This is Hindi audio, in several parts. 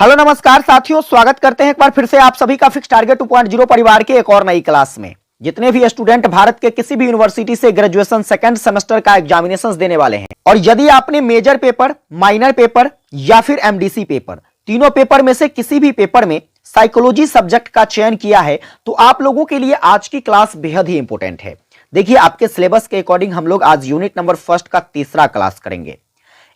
हेलो नमस्कार साथियों, स्वागत करते हैं एक बार फिर से आप सभी का फिक्स टारगेट 2.0 परिवार के एक और नई क्लास में। जितने भी स्टूडेंट भारत के किसी भी यूनिवर्सिटी से ग्रेजुएशन सेकंड सेमेस्टर का एग्जामिनेशंस देने वाले हैं और यदि आपने मेजर पेपर, माइनर पेपर या फिर एमडीसी पेपर, तीनों पेपर में से किसी भी पेपर में साइकोलॉजी सब्जेक्ट का चयन किया है तो आप लोगों के लिए आज की क्लास बेहद ही इंपॉर्टेंट है। देखिए, आपके सिलेबस के अकॉर्डिंग हम लोग आज यूनिट नंबर फर्स्ट का तीसरा क्लास करेंगे।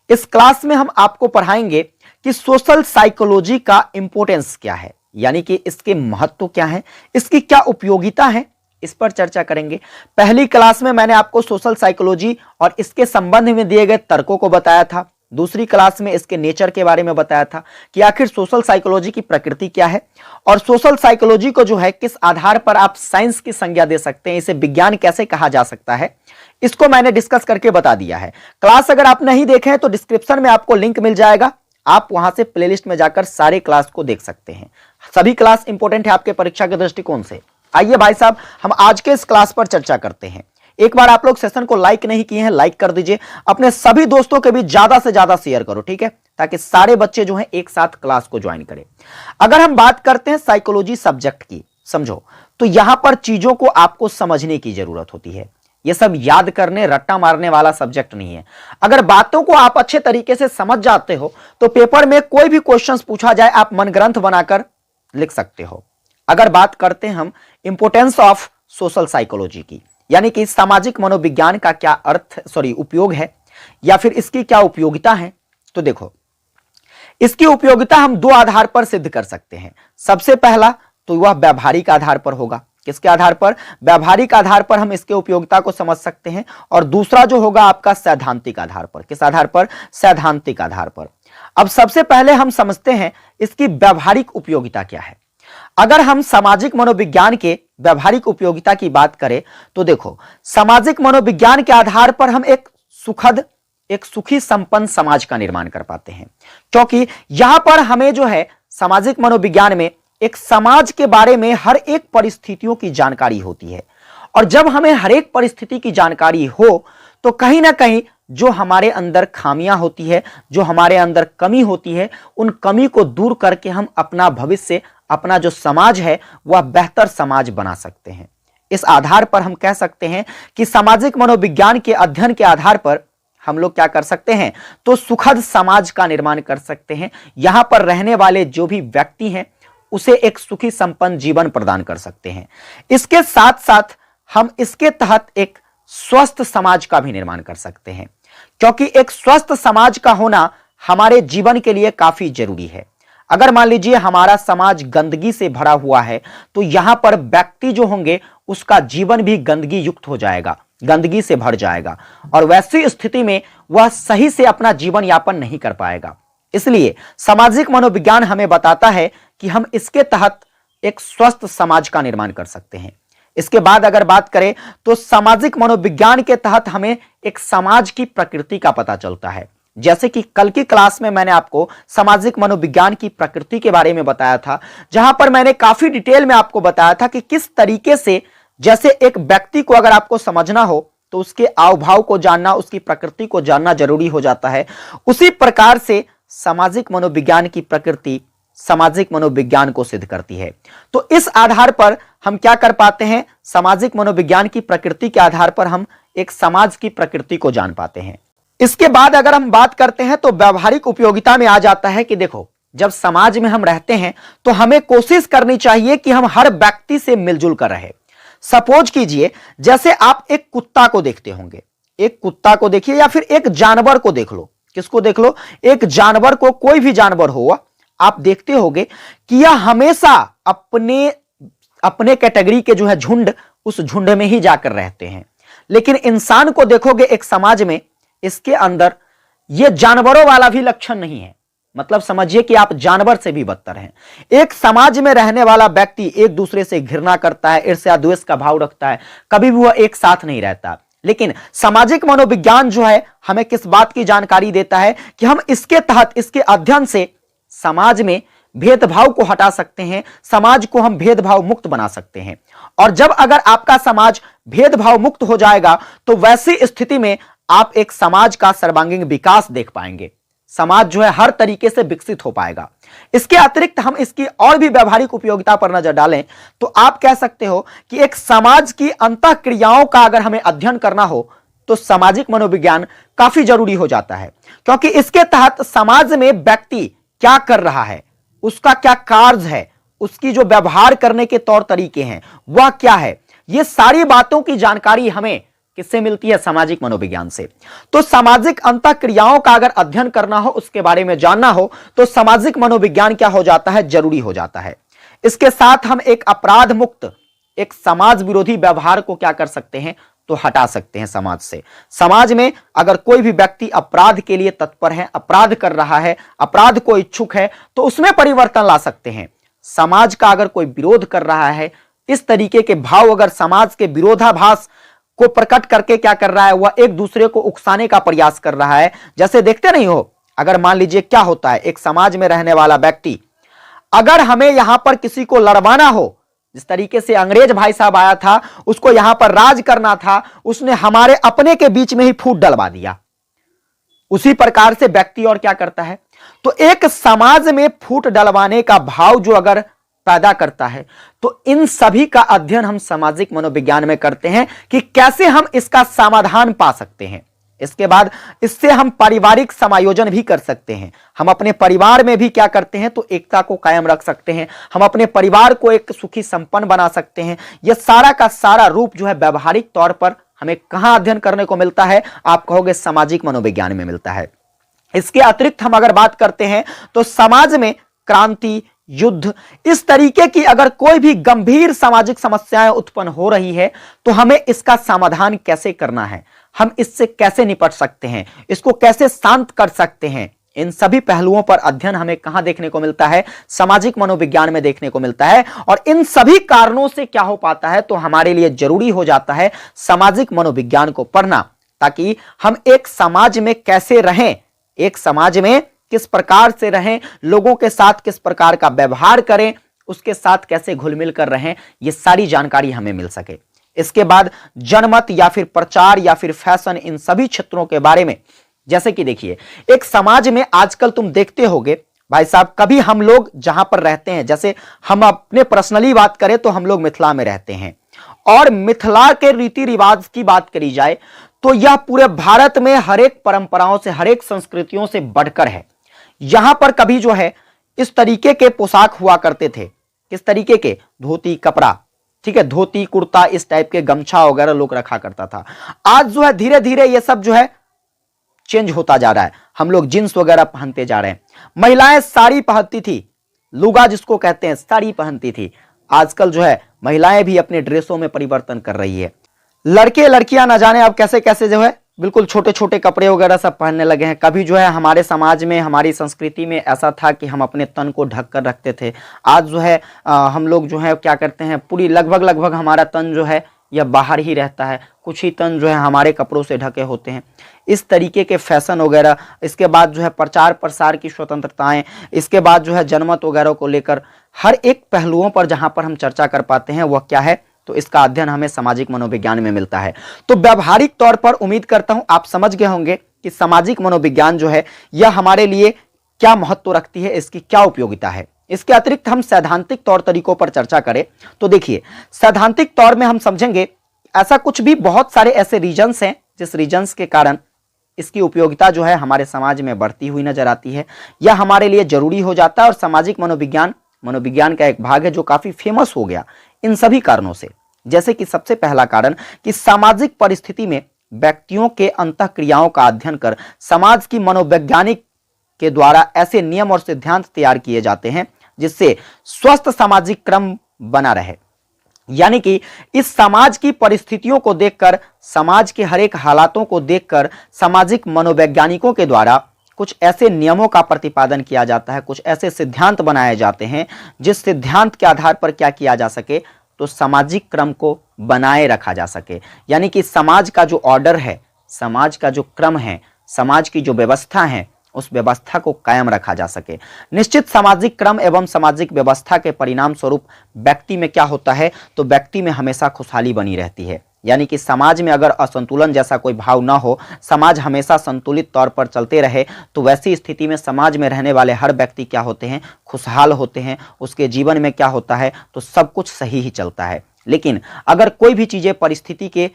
इस क्लास में हम आपको पढ़ाएंगे कि सोशल साइकोलॉजी का इंपॉर्टेंस क्या है, यानी कि इसके महत्व क्या है, इसकी क्या उपयोगिता है, इस पर चर्चा करेंगे। पहली क्लास में मैंने आपको सोशल साइकोलॉजी और इसके संबंध में दिए गए तर्कों को बताया था। दूसरी क्लास में इसके नेचर के बारे में बताया था कि आखिर सोशल साइकोलॉजी की प्रकृति क्या है और सोशल साइकोलॉजी को जो है किस आधार पर आप साइंस की संज्ञा दे सकते हैं, इसे विज्ञान कैसे कहा जा सकता है, इसको मैंने डिस्कस करके बता दिया है। क्लास अगर आप नहीं देखे हैं तो डिस्क्रिप्शन में आपको लिंक मिल जाएगा, आप वहां से प्लेलिस्ट में जाकर सारे क्लास को देख सकते हैं। सभी क्लास इंपॉर्टेंट है आपके परीक्षा के दृष्टिकोण से। आइए भाई साहब, हम आज के इस क्लास पर चर्चा करते हैं। एक बार आप लोग सेशन को लाइक नहीं किए हैं, लाइक कर दीजिए, अपने सभी दोस्तों के बीच ज्यादा से ज्यादा शेयर करो, ठीक है, ताकि सारे बच्चे जो हैं एक साथ क्लास को ज्वाइन करें। अगर हम बात करते हैं साइकोलॉजी सब्जेक्ट की, समझो, तो यहां पर चीजों को आपको समझने की जरूरत होती है। यह सब याद करने, रट्टा मारने वाला सब्जेक्ट नहीं है। अगर बातों को आप अच्छे तरीके से समझ जाते हो तो पेपर में कोई भी क्वेश्चंस पूछा जाए आप मन ग्रंथ बनाकर लिख सकते हो। अगर बात करते हैं हम इंपोर्टेंस ऑफ सोशल साइकोलॉजी की, यानी कि सामाजिक मनोविज्ञान का क्या उपयोग है या फिर इसकी क्या उपयोगिता है, तो देखो, इसकी उपयोगिता हम दो आधार पर सिद्ध कर सकते हैं। सबसे पहला तो वह व्यावहारिक आधार पर होगा। किसके आधार पर? व्यावहारिक आधार पर हम इसके उपयोगिता को समझ सकते हैं। और दूसरा जो होगा आपका सैद्धांतिक आधार पर। किस आधार पर? सैद्धांतिक आधार पर। अब सबसे पहले हम समझते हैं इसकी व्यावहारिक उपयोगिता क्या है। अगर हम सामाजिक मनोविज्ञान के व्यावहारिक उपयोगिता की बात करें तो देखो, सामाजिक मनोविज्ञान के आधार पर हम एक सुखी संपन्न समाज का निर्माण कर पाते हैं, क्योंकि यहां पर हमें जो है सामाजिक मनोविज्ञान में एक समाज के बारे में हर एक परिस्थितियों की जानकारी होती है। और जब हमें हर एक परिस्थिति की जानकारी हो तो कहीं ना कहीं जो हमारे अंदर खामियां होती है, जो हमारे अंदर कमी होती है, उन कमी को दूर करके हम अपना भविष्य, अपना जो समाज है वह बेहतर समाज बना सकते हैं। इस आधार पर हम कह सकते हैं कि सामाजिक मनोविज्ञान के अध्ययन के आधार पर हम लोग क्या कर सकते हैं, तो सुखद समाज का निर्माण कर सकते हैं। यहां पर रहने वाले जो भी व्यक्ति हैं उसे एक सुखी संपन्न जीवन प्रदान कर सकते हैं। इसके साथ साथ हम इसके तहत एक स्वस्थ समाज का भी निर्माण कर सकते हैं, क्योंकि एक स्वस्थ समाज का होना हमारे जीवन के लिए काफी जरूरी है। अगर मान लीजिए हमारा समाज गंदगी से भरा हुआ है तो यहां पर व्यक्ति जो होंगे उसका जीवन भी गंदगी युक्त हो जाएगा, गंदगी से भर जाएगा, और वैसी स्थिति में वह सही से अपना जीवन यापन नहीं कर पाएगा। इसलिए सामाजिक मनोविज्ञान हमें बताता है कि हम इसके तहत एक स्वस्थ समाज का निर्माण कर सकते हैं। इसके बाद अगर बात करें तो सामाजिक मनोविज्ञान के तहत हमें एक समाज की प्रकृति का पता चलता है। जैसे कि कल की क्लास में मैंने आपको सामाजिक मनोविज्ञान की प्रकृति के बारे में बताया था, जहां पर मैंने काफी डिटेल में आपको बताया था कि किस तरीके से, जैसे एक व्यक्ति को अगर आपको समझना हो तो उसके हाव भाव को जानना, उसकी प्रकृति को जानना जरूरी हो जाता है। उसी प्रकार से सामाजिक मनोविज्ञान की प्रकृति सामाजिक मनोविज्ञान को सिद्ध करती है। तो इस आधार पर हम क्या कर पाते हैं, सामाजिक मनोविज्ञान की प्रकृति के आधार पर हम एक समाज की प्रकृति को जान पाते हैं। इसके बाद अगर हम बात करते हैं तो व्यावहारिक उपयोगिता में आ जाता है कि देखो, जब समाज में हम रहते हैं तो हमें कोशिश करनी चाहिए कि हम हर व्यक्ति से मिलजुल कर रहे। सपोज कीजिए, जैसे आप एक कुत्ता को देखते होंगे, एक कुत्ता को देखिए या फिर एक जानवर को देख लो। किसको देख लो? एक जानवर को, कोई भी जानवर हो, आप देखते होंगे कि यह हमेशा अपने कैटेगरी के जो है झुंड, उस झुंड में ही जाकर रहते हैं। लेकिन इंसान को देखोगे एक समाज में, इसके अंदर यह जानवरों वाला भी लक्षण नहीं है। मतलब समझिए कि आप जानवर से भी बदतर हैं। एक समाज में रहने वाला व्यक्ति एक दूसरे से घृणा करता है, ईर्ष्या द्वेष का भाव रखता है, कभी भी वह एक साथ नहीं रहता। लेकिन सामाजिक मनोविज्ञान जो है हमें किस बात की जानकारी देता है कि हम इसके तहत, इसके अध्ययन से समाज में भेदभाव को हटा सकते हैं, समाज को हम भेदभाव मुक्त बना सकते हैं। और जब अगर आपका समाज भेदभाव मुक्त हो जाएगा तो वैसी स्थिति में आप एक समाज का सर्वांगीण विकास देख पाएंगे। समाज जो है हर तरीके से विकसित हो पाएगा। इसके अतिरिक्त हम इसकी और भी व्यवहारिक उपयोगिता पर नजर डालें तो आप कह सकते हो कि एक समाज की अंतःक्रियाओं का अगर हमें अध्ययन करना हो तो सामाजिक मनोविज्ञान काफी जरूरी हो जाता है, क्योंकि इसके तहत समाज में व्यक्ति क्या कर रहा है, उसका क्या कार्य है, उसकी जो व्यवहार करने के तौर तरीके हैं वह क्या है, ये सारी बातों की जानकारी हमें किससे मिलती है? सामाजिक मनोविज्ञान से। तो सामाजिक अंतःक्रियाओं का अगर अध्ययन करना हो, उसके बारे में जानना हो तो सामाजिक मनोविज्ञान क्या हो जाता है? जरूरी हो जाता है। इसके साथ हम एक अपराध मुक्त, एक समाज विरोधी व्यवहार को क्या कर सकते हैं? तो हटा सकते हैं समाज से। समाज में अगर कोई भी व्यक्ति अपराध के लिए तत्पर है, अपराध कर रहा है, अपराध को इच्छुक है, तो उसमें परिवर्तन ला सकते हैं। समाज का अगर कोई विरोध कर रहा है, इस तरीके के भाव अगर समाज के विरोधाभास को प्रकट करके क्या कर रहा है, वह एक दूसरे को उकसाने का प्रयास कर रहा है। जैसे देखते नहीं हो, अगर मान लीजिए क्या होता है, एक समाज में रहने वाला व्यक्ति, अगर हमें यहां पर किसी को लड़वाना हो, जिस तरीके से अंग्रेज भाई साहब आया था, उसको यहां पर राज करना था, उसने हमारे अपने के बीच में ही फूट डलवा दिया। उसी प्रकार से व्यक्ति और क्या करता है, तो एक समाज में फूट डलवाने का भाव जो अगर पैदा करता है, तो इन सभी का अध्ययन हम सामाजिक मनोविज्ञान में करते हैं कि कैसे हम इसका समाधान पा सकते हैं। इसके बाद इससे हम पारिवारिक समायोजन भी कर सकते हैं। हम अपने परिवार में भी क्या करते हैं, तो एकता को कायम रख सकते हैं। हम अपने परिवार को एक सुखी संपन्न बना सकते हैं। यह सारा का सारा रूप जो है व्यवहारिक तौर पर हमें कहां अध्ययन करने को मिलता है? आप कहोगे सामाजिक मनोविज्ञान में मिलता है। इसके अतिरिक्त हम अगर बात करते हैं तो समाज में क्रांति, युद्ध, इस तरीके की अगर कोई भी गंभीर सामाजिक समस्याएं उत्पन्न हो रही है तो हमें इसका समाधान कैसे करना है, हम इससे कैसे निपट सकते हैं, इसको कैसे शांत कर सकते हैं, इन सभी पहलुओं पर अध्ययन हमें कहां देखने को मिलता है? सामाजिक मनोविज्ञान में देखने को मिलता है। और इन सभी कारणों से क्या हो पाता है, तो हमारे लिए जरूरी हो जाता है सामाजिक मनोविज्ञान को पढ़ना, ताकि हम एक समाज में कैसे रहें, एक समाज में किस प्रकार से रहें, लोगों के साथ किस प्रकार का व्यवहार करें, उसके साथ कैसे घुल मिल कर रहें, ये सारी जानकारी हमें मिल सके। इसके बाद जनमत या फिर प्रचार या फिर फैशन, इन सभी क्षेत्रों के बारे में, जैसे कि देखिए एक समाज में आजकल तुम देखते होगे भाई साहब, कभी हम लोग जहां पर रहते हैं, जैसे हम अपने पर्सनली बात करें तो हम लोग मिथिला में रहते हैं, और मिथिला के रीति रिवाज की बात करी जाए तो यह पूरे भारत में हर एक परंपराओं से, हर एक संस्कृतियों से बढ़कर है। यहां पर कभी जो है इस तरीके के पोशाक हुआ करते थे, किस तरीके के? धोती कपड़ा, ठीक है, धोती कुर्ता, इस टाइप के गमछा वगैरह लोग रखा करता था। आज जो है धीरे धीरे ये सब जो है चेंज होता जा रहा है, हम लोग जींस वगैरह पहनते जा रहे हैं। महिलाएं साड़ी पहनती थी, लुगा जिसको कहते हैं, साड़ी पहनती थी। आजकल जो है महिलाएं भी अपने ड्रेसों में परिवर्तन कर रही है। लड़के लड़कियां ना जाने अब कैसे कैसे जो है बिल्कुल छोटे छोटे कपड़े वगैरह सब पहनने लगे हैं। कभी जो है हमारे समाज में, हमारी संस्कृति में ऐसा था कि हम अपने तन को ढक कर रखते थे। आज जो है हम लोग जो है क्या करते हैं, पूरी लगभग हमारा तन जो है यह बाहर ही रहता है, कुछ ही तन जो है हमारे कपड़ों से ढके होते हैं। इस तरीके के फैशन वगैरह, इसके बाद जो है प्रचार प्रसार की स्वतंत्रताएं, इसके बाद जो है जनमत वगैरह को लेकर हर एक पहलुओं पर जहां पर हम चर्चा कर पाते हैं वह क्या है, तो इसका अध्ययन हमें सामाजिक मनोविज्ञान में मिलता है। तो व्यावहारिक तौर पर उम्मीद करता हूं आप समझ गए होंगे कि सामाजिक मनोविज्ञान जो है यह हमारे लिए क्या महत्व रखती है, इसकी क्या उपयोगिता है। इसके अतिरिक्त हम सैद्धांतिक तौर तरीकों पर चर्चा करें तो देखिए सैद्धांतिक तौर में हम समझेंगे ऐसा कुछ भी बहुत सारे ऐसे रीजन्स हैं जिस रीजन्स के कारण इसकी उपयोगिता जो है हमारे समाज में बढ़ती हुई नजर आती है, यह हमारे लिए जरूरी हो जाता है। और सामाजिक मनोविज्ञान का एक भाग है जो काफी फेमस हो गया इन सभी कारणों से। जैसे कि सबसे पहला कारण कि सामाजिक परिस्थिति में व्यक्तियों के अंतःक्रियाओं का अध्ययन कर समाज की मनोवैज्ञानिक के द्वारा ऐसे नियम और सिद्धांत तैयार किए जाते हैं जिससे स्वस्थ सामाजिक क्रम बना रहे। यानी कि इस समाज की परिस्थितियों को देखकर, समाज के हर एक हालातों को देखकर सामाजिक मनोवैज्ञानिकों के द्वारा कुछ ऐसे नियमों का प्रतिपादन किया जाता है, कुछ ऐसे सिद्धांत बनाए जाते हैं जिस सिद्धांत के आधार पर क्या किया जा सके, तो सामाजिक क्रम को बनाए रखा जा सके। यानी कि समाज का जो ऑर्डर है, समाज का जो क्रम है, समाज की जो व्यवस्था है, उस व्यवस्था को कायम रखा जा सके। निश्चित सामाजिक क्रम एवं सामाजिक व्यवस्था के परिणाम स्वरूप व्यक्ति में क्या होता है, तो व्यक्ति में हमेशा खुशहाली बनी रहती है। यानी कि समाज में अगर असंतुलन जैसा कोई भाव ना हो, समाज हमेशा संतुलित तौर पर चलते रहे, तो वैसी स्थिति में समाज में रहने वाले हर व्यक्ति क्या होते हैं, खुशहाल होते हैं। उसके जीवन में क्या होता है, तो सब कुछ सही ही चलता है। लेकिन अगर कोई भी चीजें परिस्थिति के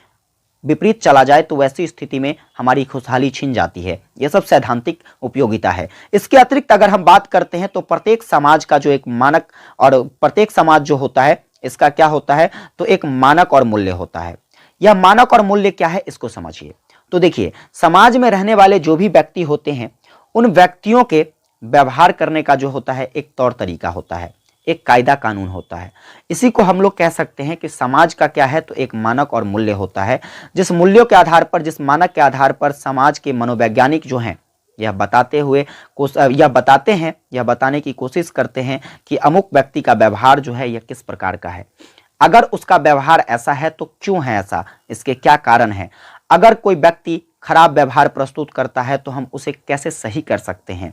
विपरीत चला जाए तो वैसी स्थिति में हमारी खुशहाली छिन जाती है। यह सब सैद्धांतिक उपयोगिता है। इसके अतिरिक्त अगर हम बात करते हैं तो प्रत्येक समाज का जो एक मानक और प्रत्येक समाज जो होता है, इसका क्या होता है, तो एक मानक और मूल्य होता है। यह मानक और मूल्य क्या है, इसको समझिए। तो देखिए, समाज में रहने वाले जो भी व्यक्ति होते हैं, उन व्यक्तियों के व्यवहार करने का जो होता है एक तौर तरीका होता है, एक कायदा कानून होता है। इसी को हम लोग कह सकते हैं कि समाज का क्या है, तो एक मानक और मूल्य होता है। जिस मूल्यों के आधार पर, जिस मानक के आधार पर समाज के मनोवैज्ञानिक जो हैं यह बताने की कोशिश करते हैं कि अमुक व्यक्ति का व्यवहार जो है यह किस प्रकार का है। अगर उसका व्यवहार ऐसा है तो क्यों है ऐसा, इसके क्या कारण है। अगर कोई व्यक्ति खराब व्यवहार प्रस्तुत करता है तो हम उसे कैसे सही कर सकते हैं।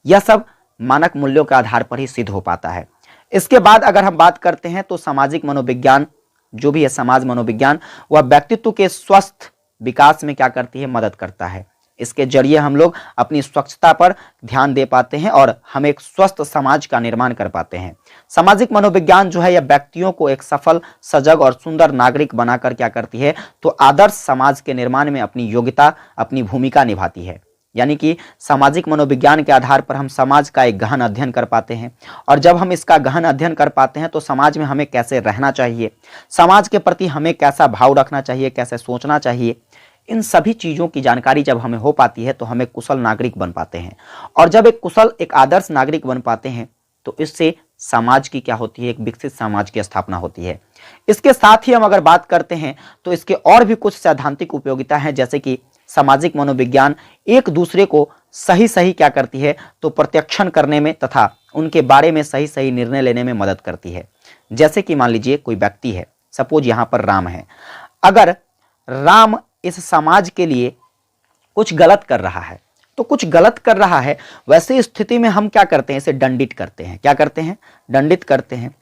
यह सब मानक मूल्यों के आधार पर ही सिद्ध हो पाता है। इसके बाद अगर हम बात करते हैं तो सामाजिक मनोविज्ञान जो भी है, समाज मनोविज्ञान, वह व्यक्तित्व के स्वस्थ विकास में क्या करती है, मदद करता है। इसके जरिए हम लोग अपनी स्वच्छता पर ध्यान दे पाते हैं और हम एक स्वस्थ समाज का निर्माण कर पाते हैं। सामाजिक मनोविज्ञान जो है यह व्यक्तियों को एक सफल, सजग और सुंदर नागरिक बनाकर क्या करती है, तो आदर्श समाज के निर्माण में अपनी योग्यता, अपनी भूमिका निभाती है। यानी कि सामाजिक मनोविज्ञान के आधार पर हम समाज का एक गहन अध्ययन कर पाते हैं। और जब हम इसका गहन अध्ययन कर पाते हैं तो समाज में हमें कैसे रहना चाहिए, समाज के प्रति हमें कैसा भाव रखना चाहिए, कैसे सोचना चाहिए, इन सभी चीज़ों की जानकारी जब हमें हो पाती है तो हमें कुशल नागरिक बन पाते हैं। और जब एक कुशल, एक आदर्श नागरिक बन पाते हैं तो इससे समाज की क्या होती है, एक विकसित समाज की स्थापना होती है। इसके साथ ही हम अगर बात करते हैं तो इसके और भी कुछ सैद्धांतिक उपयोगिता है, जैसे कि सामाजिक मनोविज्ञान एक दूसरे को सही सही क्या करती है, तो प्रत्यक्षण करने में तथा उनके बारे में सही सही निर्णय लेने में मदद करती है। जैसे कि मान लीजिए कोई व्यक्ति है, सपोज यहाँ पर राम है। अगर राम इस समाज के लिए कुछ गलत कर रहा है, तो कुछ गलत कर रहा है, वैसे स्थिति में हम क्या करते हैं, इसे दंडित करते हैं। क्या करते हैं, दंडित करते हैं।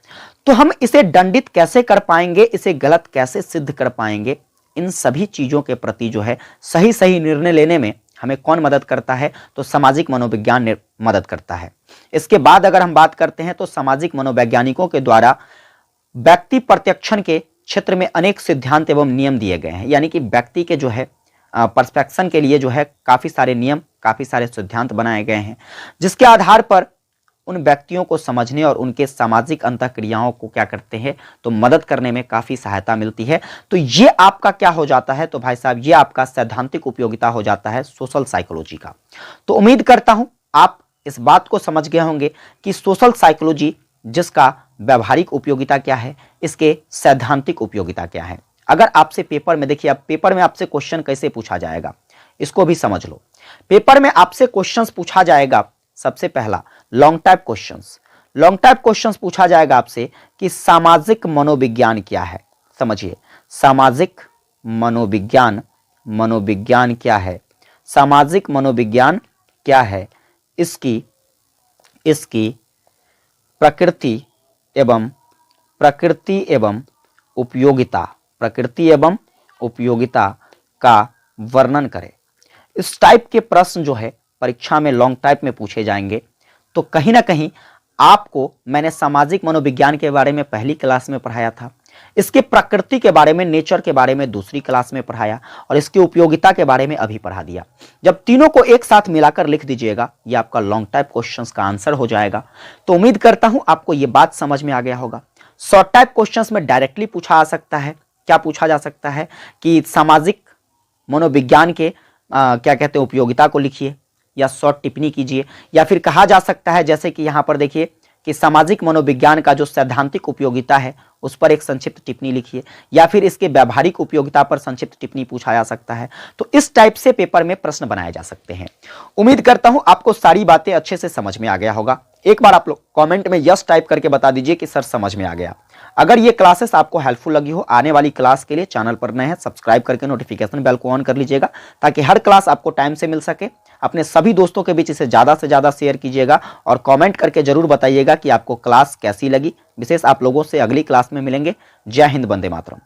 तो हम इसे दंडित कैसे कर पाएंगे, इसे गलत कैसे सिद्ध कर पाएंगे, इन सभी चीजों के प्रति जो है सही सही निर्णय लेने में हमें कौन मदद करता है, तो सामाजिक मनोविज्ञान मदद करता है। इसके बाद अगर हम बात करते हैं तो सामाजिक मनोवैज्ञानिकों के द्वारा व्यक्ति प्रत्यक्षण के क्षेत्र में अनेक सिद्धांत एवं नियम दिए गए हैं। यानी कि व्यक्ति के जो है परस्पेक्शन के लिए जो है काफी सारे नियम, काफी सारे सिद्धांत बनाए गए हैं, जिसके आधार पर उन व्यक्तियों को समझने और उनके सामाजिक अंतःक्रियाओं को क्या करते हैं, तो मदद करने में काफी सहायता मिलती है। तो ये आपका क्या हो जाता है, तो भाई साहब ये आपका सैद्धांतिक उपयोगिता हो जाता है सोशल साइकोलॉजी का। तो उम्मीद करता हूं आप इस बात को समझ गए होंगे कि सोशल साइकोलॉजी, जिसका व्यवहारिक उपयोगिता क्या है, इसके सैद्धांतिक उपयोगिता क्या है। अगर आपसे पेपर में, देखिए अब पेपर में आपसे क्वेश्चन कैसे पूछा जाएगा, इसको भी समझ लो। पेपर में आपसे क्वेश्चंस पूछा जाएगा, सबसे पहला long type questions. Long type questions पूछा जाएगा आपसे कि सामाजिक मनोविज्ञान क्या है। समझिए, सामाजिक मनोविज्ञान, मनोविज्ञान क्या है, सामाजिक मनोविज्ञान क्या है, इसकी प्रकृति एवं उपयोगिता, प्रकृति एवं उपयोगिता का वर्णन करें। इस टाइप के प्रश्न जो है परीक्षा में लॉन्ग टाइप में पूछे जाएंगे। तो कहीं ना कहीं आपको मैंने सामाजिक मनोविज्ञान के बारे में पहली क्लास में पढ़ाया था, इसके प्रकृति के बारे में, नेचर के बारे में दूसरी क्लास में पढ़ाया, और इसकी उपयोगिता के बारे में अभी पढ़ा दिया। जब तीनों को एक साथ मिलाकर लिख दीजिएगा, ये आपका लॉन्ग टाइप क्वेश्चंस का आंसर हो जाएगा। तो उम्मीद करता हूं आपको ये बात समझ में आ गया होगा। शॉर्ट टाइप क्वेश्चंस में डायरेक्टली पूछा आ सकता है, क्या पूछा जा सकता है कि सामाजिक मनोविज्ञान के क्या कहते हैं, उपयोगिता को लिखिए या शॉर्ट टिप्पणी कीजिए, या फिर कहा जा सकता है जैसे कि यहां पर देखिए कि सामाजिक मनोविज्ञान का जो सैद्धांतिक उपयोगिता है उस पर एक संक्षिप्त टिप्पणी लिखिए, या फिर इसके व्यावहारिक उपयोगिता पर संक्षिप्त टिप्पणी पूछा जा सकता है। तो इस टाइप से पेपर में प्रश्न बनाए जा सकते हैं। उम्मीद करता हूं आपको सारी बातें अच्छे से समझ में आ गया होगा। एक बार आप लोग कमेंट में यस टाइप करके बता दीजिए कि सर समझ में आ गया। अगर ये क्लासेस आपको हेल्पफुल लगी हो, आने वाली क्लास के लिए चैनल पर नए हैं, सब्सक्राइब करके नोटिफिकेशन बेल को ऑन कर लीजिएगा ताकि हर क्लास आपको टाइम से मिल सके। अपने सभी दोस्तों के बीच इसे ज़्यादा से ज़्यादा शेयर कीजिएगा और कमेंट करके जरूर बताइएगा कि आपको क्लास कैसी लगी। विशेष आप लोगों से अगली क्लास में मिलेंगे। जय हिंद, वंदे मातरम।